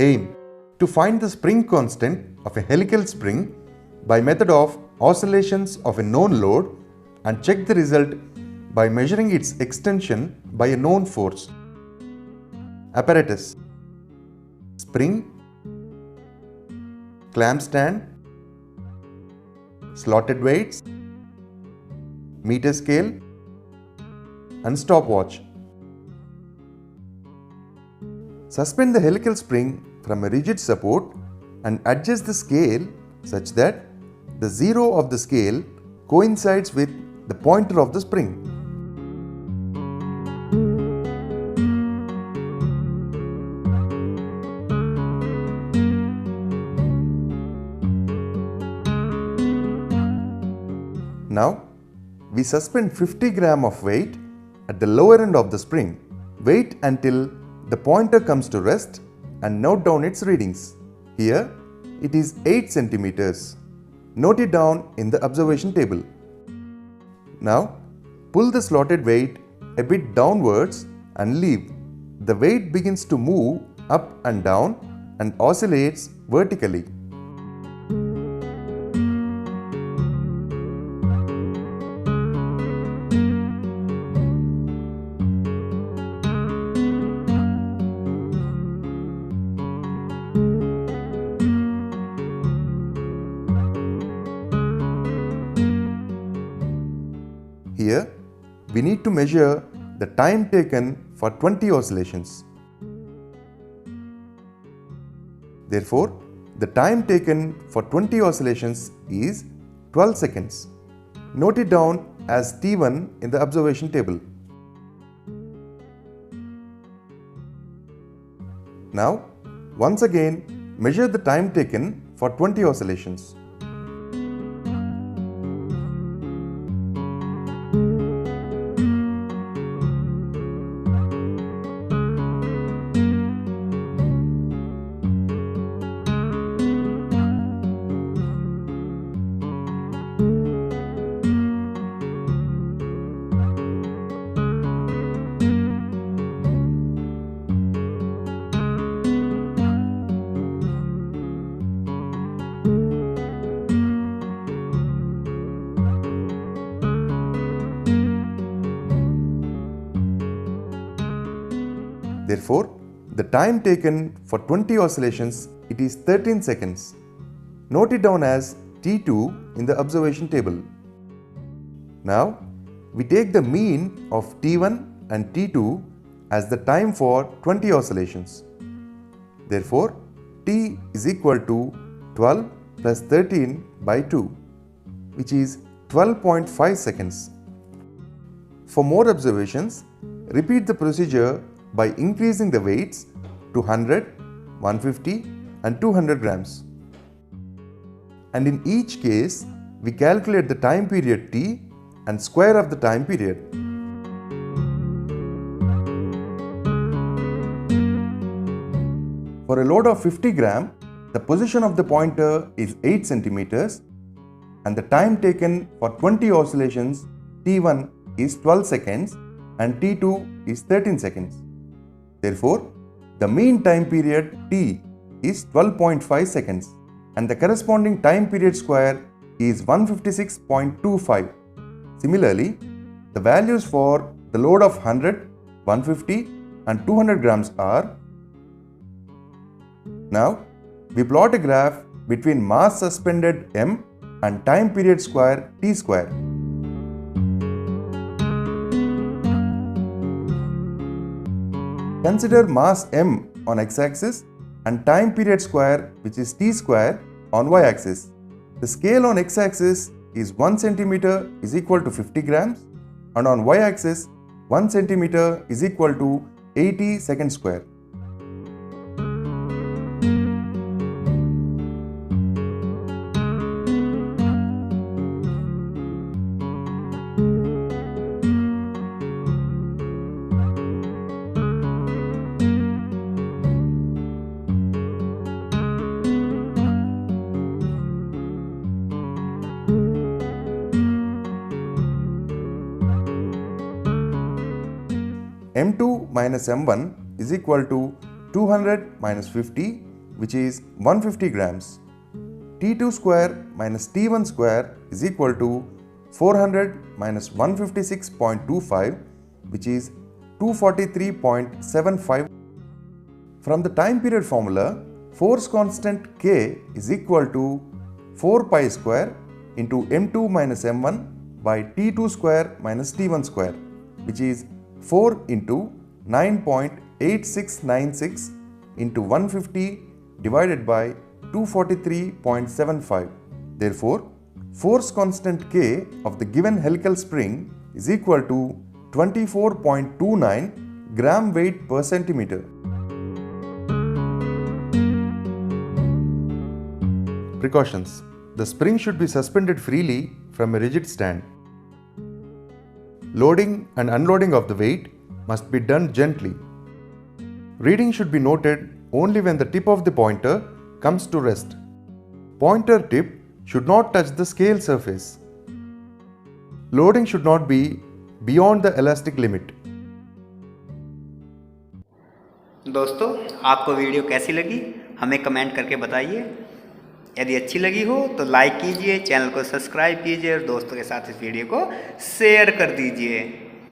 aim to find the spring constant of a helical spring by method of oscillations of a known load and check the result by measuring its extension by a known force. Apparatus: spring, clamp stand, slotted weights, meter scale and stopwatch. Suspend the helical spring from a rigid support and adjust the scale such that the zero of the scale coincides with the pointer of the spring. Now, we suspend 50 gram of weight at the lower end of the spring. Wait until the pointer comes to rest and note down its readings. Here, it is 8 centimeters. Note it down in the observation table. Now, pull the slotted weight a bit downwards and leave. The weight begins to move up and down and oscillates vertically. Here, we need to measure the time taken for 20 oscillations. Therefore, the time taken for 20 oscillations is 12 seconds. Note it down as T1 in the observation table. Now, once again, measure the time taken for 20 oscillations. Therefore, the time taken for 20 oscillations, it is 13 seconds. Note it down as T2 in the observation table. Now, we take the mean of T1 and T2 as the time for 20 oscillations. Therefore, T is equal to 12 plus 13 by 2, which is 12.5 seconds. For more observations, repeat the procedure by increasing the weights to 100, 150 and 200 grams. And in each case, we calculate the time period T and square of the time period. For a load of 50 gram, the position of the pointer is 8 centimeters and the time taken for 20 oscillations T1 is 12 seconds and T2 is 13 seconds. Therefore, the mean time period T is 12.5 seconds and the corresponding time period square is 156.25. Similarly, the values for the load of 100, 150 and 200 grams are. Now, we plot a graph between mass suspended m and time period square T square. Consider mass m on x-axis and time period square, which is T square, on y-axis. The scale on x-axis is 1 centimeter is equal to 50 grams and on y-axis 1 centimeter is equal to 80 seconds square. M2 minus M1 is equal to 200 minus 50 which is 150 grams. T2 square minus T1 square is equal to 400 minus 156.25, which is 243.75. From the time period formula, force constant K is equal to 4 pi square into m2 minus m1 by T2 square minus T1 square, which is 4 into 9.8696 into 150 divided by 243.75. Therefore, force constant K of the given helical spring is equal to 24.29 gram weight per centimeter. Precautions. The spring should be suspended freely from a rigid stand. Loading and unloading of the weight must be done gently. Reading should be noted only when the tip of the pointer comes to rest. Pointer tip should not touch the scale surface. Loading should not be beyond the elastic limit. दोस्तों, आपको video कैसी लगी हमें comment करके बताइए। यदि अच्छी लगी हो तो लाइक कीजिए, चैनल को सब्सक्राइब कीजिए और दोस्तों के साथ इस वीडियो को शेयर कर दीजिए।